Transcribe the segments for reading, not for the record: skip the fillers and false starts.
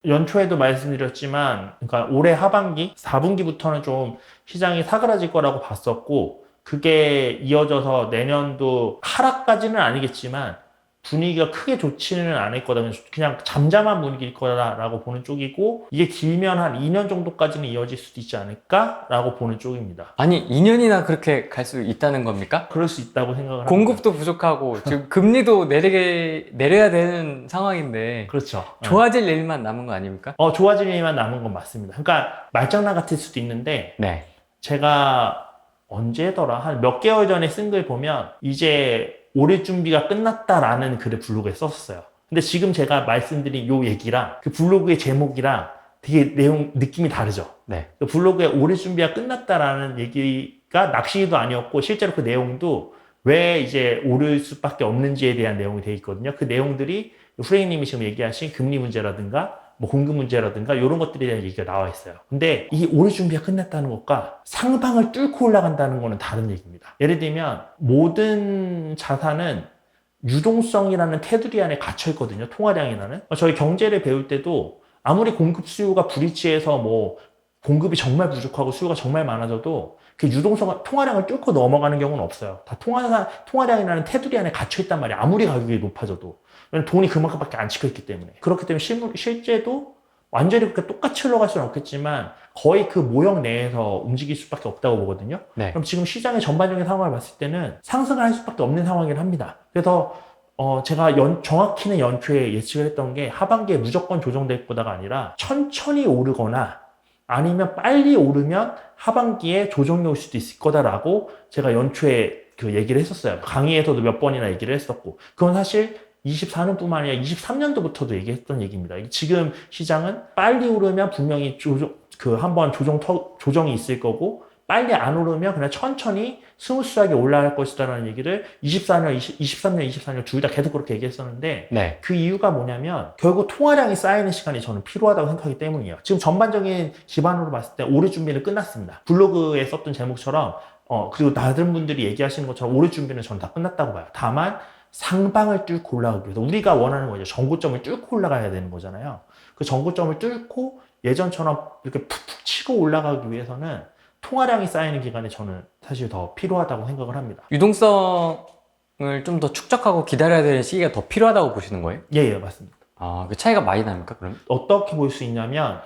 연초에도 말씀드렸지만, 그러니까 올해 하반기, 4분기부터는 좀 시장이 사그라질 거라고 봤었고, 그게 이어져서 내년도 하락까지는 아니겠지만, 분위기가 크게 좋지는 않을 거다. 그냥 잠잠한 분위기일 거다라고 보는 쪽이고, 이게 길면 한 2년 정도까지는 이어질 수도 있지 않을까라고 보는 쪽입니다. 아니, 2년이나 그렇게 갈 수 있다는 겁니까? 그럴 수 있다고 생각을 합니다. 공급도 부족하고 지금 금리도 내려야 되는 상황인데 그렇죠. 좋아질 일만 남은 거 아닙니까? 좋아질 일만 남은 건 맞습니다. 그러니까 말장난 같을 수도 있는데, 네. 제가 언제더라? 한 몇 개월 전에 쓴 글 보면 이제 올해 준비가 끝났다라는 글을 블로그에 썼었어요. 근데 지금 제가 말씀드린 요 얘기랑 그 블로그의 제목이랑 되게 느낌이 다르죠. 네. 그 블로그에 올해 준비가 끝났다라는 얘기가 낚시도 아니었고 실제로 그 내용도 왜 이제 오를 수밖에 없는지에 대한 내용이 되어 있거든요. 그 내용들이 후레이님이 지금 얘기하신 금리 문제라든가 뭐 공급 문제라든가 이런 것들에 대한 얘기가 나와 있어요. 근데 이 올해 준비가 끝났다는 것과 상방을 뚫고 올라간다는 것은 다른 얘기입니다. 예를 들면 모든 자산은 유동성이라는 테두리 안에 갇혀 있거든요. 통화량이라는. 저희 경제를 배울 때도 아무리 공급 수요가 불일치해서 뭐 공급이 정말 부족하고 수요가 정말 많아져도 그 유동성, 통화량을 뚫고 넘어가는 경우는 없어요. 다 통화량이라는 테두리 안에 갇혀 있단 말이에요. 아무리 가격이 높아져도. 왜냐면 돈이 그만큼밖에 안 찍혀 있기 때문에. 그렇기 때문에 실제도 완전히 그렇게 똑같이 흘러갈 수는 없겠지만 거의 그 모형 내에서 움직일 수밖에 없다고 보거든요. 네. 그럼 지금 시장의 전반적인 상황을 봤을 때는 상승을 할 수밖에 없는 상황이긴 합니다. 그래서 제가 정확히는 연초에 예측을 했던 게 하반기에 무조건 조정될 거다가 아니라 천천히 오르거나 아니면 빨리 오르면 하반기에 조정이 올 수도 있을 거다라고 제가 연초에 그 얘기를 했었어요. 강의에서도 몇 번이나 얘기를 했었고, 그건 사실 24년뿐만 아니라 23년도부터도 얘기했던 얘기입니다. 지금 시장은 빨리 오르면 분명히 한번 조정이 있을 거고, 빨리 안 오르면 그냥 천천히 스무스하게 올라갈 것이다라는 얘기를 23년, 24년 둘 다 계속 그렇게 얘기했었는데, 네. 그 이유가 뭐냐면 결국 통화량이 쌓이는 시간이 저는 필요하다고 생각하기 때문이에요. 지금 전반적인 기반으로 봤을 때 올해 준비는 끝났습니다. 블로그에 썼던 제목처럼 그리고 다른 분들이 얘기하시는 것처럼 올해 준비는 저는 다 끝났다고 봐요. 다만 상방을 뚫고 올라가기 위해서 우리가 원하는 거죠. 전고점을 뚫고 올라가야 되는 거잖아요. 그 전고점을 뚫고 예전처럼 이렇게 푹푹 치고 올라가기 위해서는 통화량이 쌓이는 기간이 저는 사실 더 필요하다고 생각을 합니다. 유동성을 좀 더 축적하고 기다려야 되는 시기가 더 필요하다고 보시는 거예요? 예, 맞습니다. 아, 그 차이가 많이 납니까, 그럼? 어떻게 볼 수 있냐면,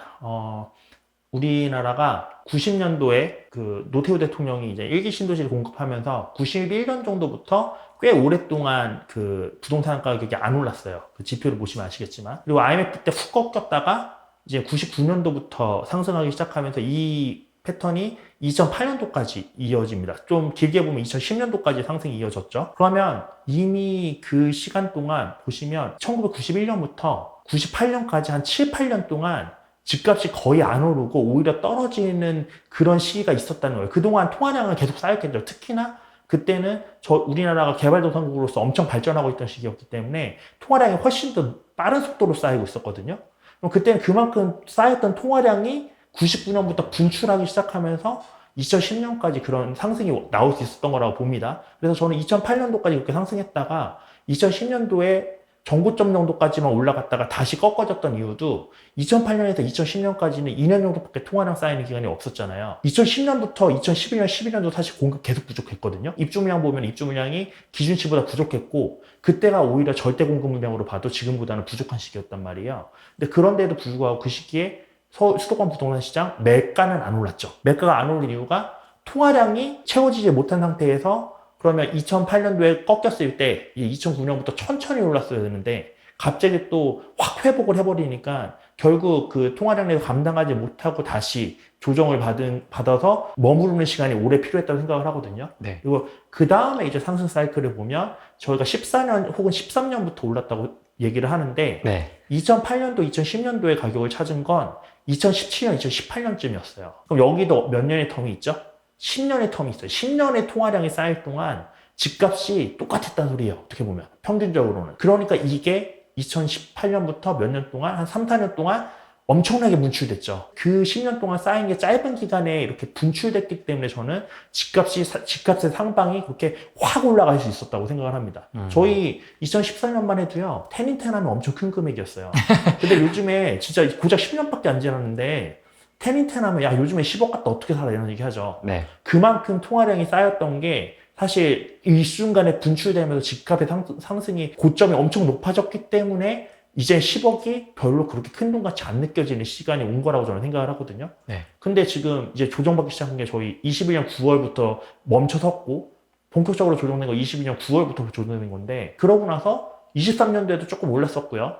우리나라가 90년도에 그 노태우 대통령이 이제 일기 신도시를 공급하면서 91년 정도부터 꽤 오랫동안 그 부동산 가격이 안 올랐어요. 그 지표를 보시면 아시겠지만. 그리고 IMF 때 훅 꺾였다가 이제 99년도부터 상승하기 시작하면서 이 패턴이 2008년도까지 이어집니다. 좀 길게 보면 2010년도까지 상승이 이어졌죠. 그러면 이미 그 시간 동안 보시면 1991년부터 98년까지 한 7, 8년 동안 집값이 거의 안 오르고 오히려 떨어지는 그런 시기가 있었다는 거예요. 그동안 통화량은 계속 쌓였겠죠. 특히나 그때는 우리나라가 개발도상국으로서 엄청 발전하고 있던 시기였기 때문에 통화량이 훨씬 더 빠른 속도로 쌓이고 있었거든요. 그럼 그때는 그만큼 쌓였던 통화량이 99년부터 분출하기 시작하면서 2010년까지 그런 상승이 나올 수 있었던 거라고 봅니다. 그래서 저는 2008년도까지 그렇게 상승했다가 2010년도에 전고점 정도까지만 올라갔다가 다시 꺾어졌던 이유도 2008년에서 2010년까지는 2년 정도밖에 통화량 쌓이는 기간이 없었잖아요. 2010년부터 2011년, 11년도 사실 공급 계속 부족했거든요. 입주 물량 보면 입주 물량이 기준치보다 부족했고 그때가 오히려 절대 공급 물량으로 봐도 지금보다는 부족한 시기였단 말이에요. 근데 그런데도 불구하고 그 시기에 수도권 부동산 시장 매가는 안 올랐죠. 매가가 안 오른 이유가 통화량이 채워지지 못한 상태에서 그러면 2008년도에 꺾였을 때 2009년부터 천천히 올랐어야 되는데 갑자기 또 확 회복을 해버리니까 결국 그 통화량 내에서 감당하지 못하고 다시 조정을 받아서 머무르는 시간이 오래 필요했다고 생각을 하거든요. 네. 그리고 그 다음에 이제 상승 사이클을 보면 저희가 14년 혹은 13년부터 올랐다고 얘기를 하는데 네. 2008년도, 2010년도에 가격을 찾은 건 2017년, 2018년쯤이었어요. 그럼 여기도 몇 년의 텀이 있죠? 10년의 텀이 있어요. 10년의 통화량이 쌓일 동안 집값이 똑같았다는 소리예요. 어떻게 보면. 평균적으로는. 그러니까 이게 2018년부터 몇 년 동안, 한 3, 4년 동안 엄청나게 분출됐죠. 그 10년 동안 쌓인 게 짧은 기간에 이렇게 분출됐기 때문에 저는 집값의 상방이 그렇게 확 올라갈 수 있었다고 생각을 합니다. 저희 2014년만 해도요, 테닌텐하면 엄청 큰 금액이었어요. 근데 요즘에 진짜 고작 10년밖에 안 지났는데 테닌텐하면 야 요즘에 10억 갖다 어떻게 살아 이런 얘기 하죠. 네. 그만큼 통화량이 쌓였던 게 사실 이 순간에 분출되면서 집값의 상승이 고점이 엄청 높아졌기 때문에 이제 10억이 별로 그렇게 큰 돈 같이 안 느껴지는 시간이 온 거라고 저는 생각을 하거든요. 네. 근데 지금 이제 조정받기 시작한 게 저희 21년 9월부터 멈춰섰고 본격적으로 조정된 거 22년 9월부터 조정된 건데 그러고 나서 23년도에도 조금 올랐었고요.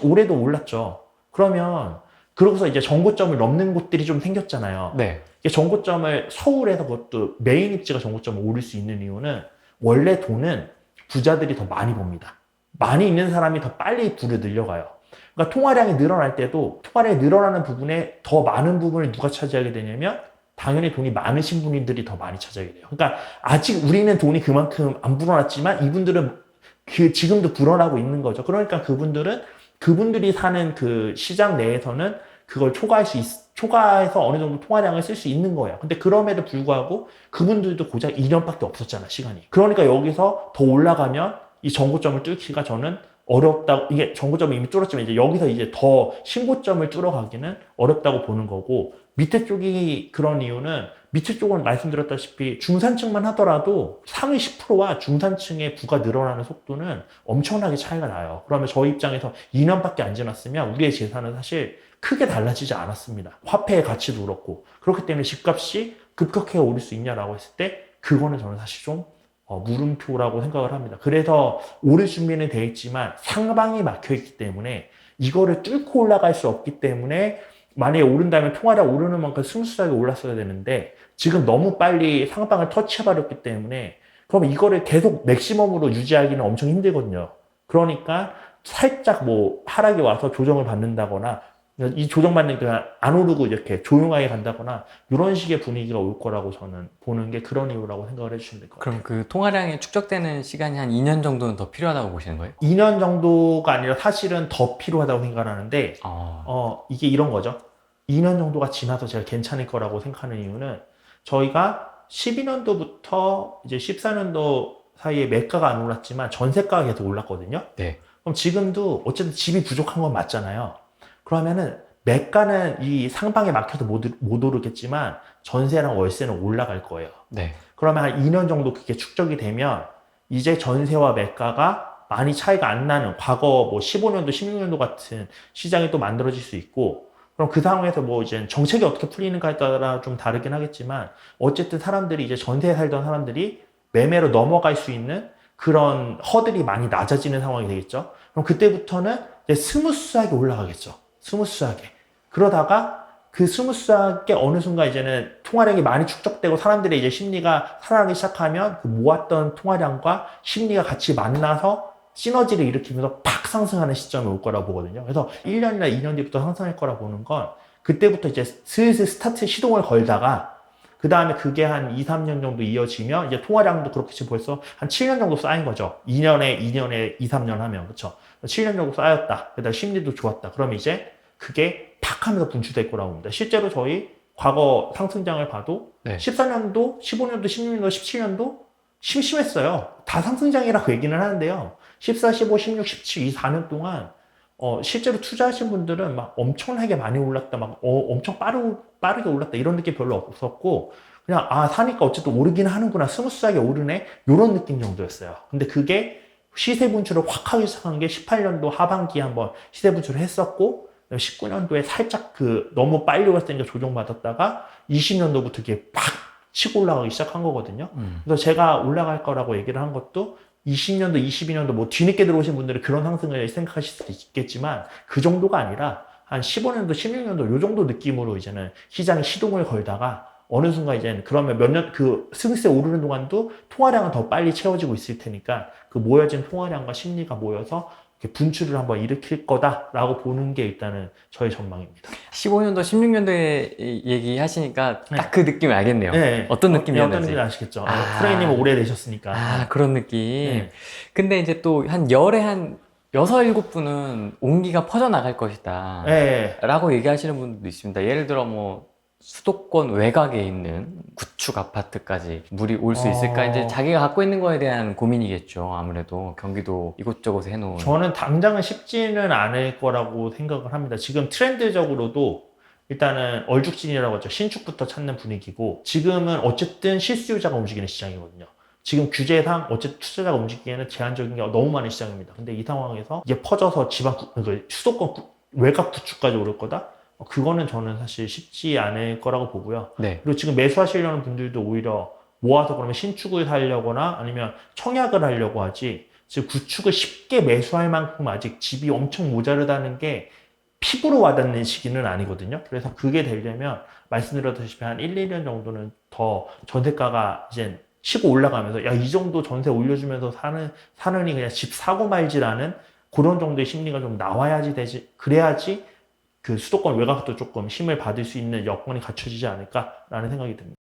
올해도 올랐죠. 그러면 그러고서 이제 정고점을 넘는 곳들이 좀 생겼잖아요. 네. 이게 정고점을 서울에서 그것도 메인 입지가 정고점을 오를 수 있는 이유는 원래 돈은 부자들이 더 많이 법니다. 많이 있는 사람이 더 빨리 부를 늘려가요. 그러니까 통화량이 늘어날 때도 통화량이 늘어나는 부분에 더 많은 부분을 누가 차지하게 되냐면 당연히 돈이 많으신 분들이 더 많이 차지하게 돼요. 그러니까 아직 우리는 돈이 그만큼 안 불어났지만 이분들은 지금도 불어나고 있는 거죠. 그러니까 그분들이 사는 그 시장 내에서는 그걸 초과해서 어느 정도 통화량을 쓸 수 있는 거예요. 근데 그럼에도 불구하고 그분들도 고작 2년밖에 없었잖아, 시간이. 그러니까 여기서 더 올라가면 이 정고점을 뚫기가 저는 어렵다. 이게 정고점이 이미 뚫었지만 이제 여기서 이제 더 신고점을 뚫어가기는 어렵다고 보는 거고 밑에 쪽이 그런 이유는 밑에 쪽은 말씀드렸다시피 중산층만 하더라도 상위 10%와 중산층의 부가 늘어나는 속도는 엄청나게 차이가 나요. 그러면 저희 입장에서 2년밖에 안 지났으면 우리의 재산은 사실 크게 달라지지 않았습니다. 화폐의 가치도 그렇고 그렇기 때문에 집값이 급격하게 오를 수 있냐라고 했을 때 그거는 저는 사실 좀 물음표라고 생각을 합니다. 그래서 오를 준비는 돼 있지만 상방이 막혀 있기 때문에 이거를 뚫고 올라갈 수 없기 때문에 만약에 오른다면 통화량 오르는 만큼 스무스하게 올랐어야 되는데 지금 너무 빨리 상방을 터치해버렸기 때문에 그럼 이거를 계속 맥시멈으로 유지하기는 엄청 힘들거든요. 그러니까 살짝 뭐 하락이 와서 조정을 받는다거나 이 조정받는 그 안 오르고 이렇게 조용하게 간다거나 이런 식의 분위기가 올 거라고 저는 보는 게 그런 이유라고 생각을 해주시면 될 것 같아요. 그럼 그 통화량이 축적되는 시간이 한 2년 정도는 더 필요하다고 보시는 거예요? 2년 정도가 아니라 사실은 더 필요하다고 생각하는데 이게 이런 거죠. 2년 정도가 지나서 제가 괜찮을 거라고 생각하는 이유는 저희가 12년도부터 이제 14년도 사이에 매가가 안 올랐지만 전세가가 계속 올랐거든요. 네. 그럼 지금도 어쨌든 집이 부족한 건 맞잖아요. 그러면은 매가는 이 상방에 막혀서 못 오르겠지만 전세랑 월세는 올라갈 거예요. 네. 그러면 한 2년 정도 그게 축적이 되면 이제 전세와 매가가 많이 차이가 안 나는 과거 뭐 15년도, 16년도 같은 시장이 또 만들어질 수 있고 그럼 그 상황에서 뭐 이제 정책이 어떻게 풀리는가에 따라 좀 다르긴 하겠지만 어쨌든 사람들이 이제 전세에 살던 사람들이 매매로 넘어갈 수 있는 그런 허들이 많이 낮아지는 상황이 되겠죠. 그럼 그때부터는 이제 스무스하게 올라가겠죠. 스무스하게. 그러다가 그 스무스하게 어느 순간 이제는 통화량이 많이 축적되고 사람들의 이제 심리가 살아나기 시작하면 그 모았던 통화량과 심리가 같이 만나서 시너지를 일으키면서 팍 상승하는 시점이 올 거라고 보거든요. 그래서 1년이나 2년 뒤부터 상승할 거라 보는 건 그때부터 이제 슬슬 스타트 시동을 걸다가 그 다음에 그게 한 2, 3년 정도 이어지면 이제 통화량도 그렇게 지금 벌써 한 7년 정도 쌓인 거죠. 2년에 2, 3년 하면. 그쵸? 7년 정도 쌓였다. 그 다음에 심리도 좋았다. 그러면 이제 그게 팍 하면서 분출될 거라고 봅니다. 실제로 저희 과거 상승장을 봐도 네. 14년도, 15년도, 16년도, 17년도 심심했어요. 다 상승장이라고 얘기는 하는데요. 14, 15, 16, 17, 이 4년 동안 실제로 투자하신 분들은 막 엄청나게 많이 올랐다, 막 엄청 빠르게 올랐다 이런 느낌 별로 없었고 그냥 사니까 어쨌든 오르긴 하는구나, 스무스하게 오르네 이런 느낌 정도였어요. 근데 그게 시세 분출을 확 하기 시작한 게 18년도 하반기에 한번 시세 분출을 했었고 19년도에 살짝 너무 빨리 올랐으니까 조정받았다가 20년도부터 이게 팍 치고 올라가기 시작한 거거든요. 그래서 제가 올라갈 거라고 얘기를 한 것도 20년도, 22년도 뭐 뒤늦게 들어오신 분들은 그런 상승을 생각하실 수도 있겠지만 그 정도가 아니라 한 15년도, 16년도 요 정도 느낌으로 이제는 시장이 시동을 걸다가 어느 순간 이제는 그러면 몇 년 스미스에 오르는 동안도 통화량은 더 빨리 채워지고 있을 테니까 그 모여진 통화량과 심리가 모여서 이렇게 분출을 한번 일으킬 거다라고 보는 게 일단은 저의 전망입니다. 15년도, 16년도에 얘기하시니까 네. 딱 그 느낌을 알겠네요. 네. 어떤 어떤 느낌이었는지. 느낌인지 아시겠죠? 프레이님은 오래되셨으니까. 그런 느낌. 네. 근데 이제 또 한 열에 한 6, 7분은 온기가 퍼져나갈 것이다. 예, 라고 얘기하시는 분들도 있습니다. 예를 들어 뭐 수도권 외곽에 있는 구축 아파트까지 물이 올 수 있을까? 이제 자기가 갖고 있는 거에 대한 고민이겠죠. 아무래도 경기도 이곳저곳에 해놓은. 저는 당장은 쉽지는 않을 거라고 생각을 합니다. 지금 트렌드적으로도 일단은 얼죽진이라고 하죠. 신축부터 찾는 분위기고, 지금은 어쨌든 실수요자가 움직이는 시장이거든요. 지금 규제상 어쨌든 투자자가 움직이기에는 제한적인 게 너무 많은 시장입니다. 근데 이 상황에서 이게 퍼져서 수도권 외곽 구축까지 오를 거다? 그거는 저는 사실 쉽지 않을 거라고 보고요. 네. 그리고 지금 매수하시려는 분들도 오히려 모아서 그러면 신축을 사려거나 아니면 청약을 하려고 하지, 지금 구축을 쉽게 매수할 만큼 아직 집이 엄청 모자르다는 게 피부로 와닿는 시기는 아니거든요. 그래서 그게 되려면 말씀드렸다시피 한 1, 2년 정도는 더 전세가가 이제 치고 올라가면서 야, 이 정도 전세 올려주면서 사느니 그냥 집 사고 말지라는 그런 정도의 심리가 좀 나와야지 되지, 그래야지 그 수도권 외곽도 조금 힘을 받을 수 있는 여건이 갖춰지지 않을까라는 생각이 듭니다.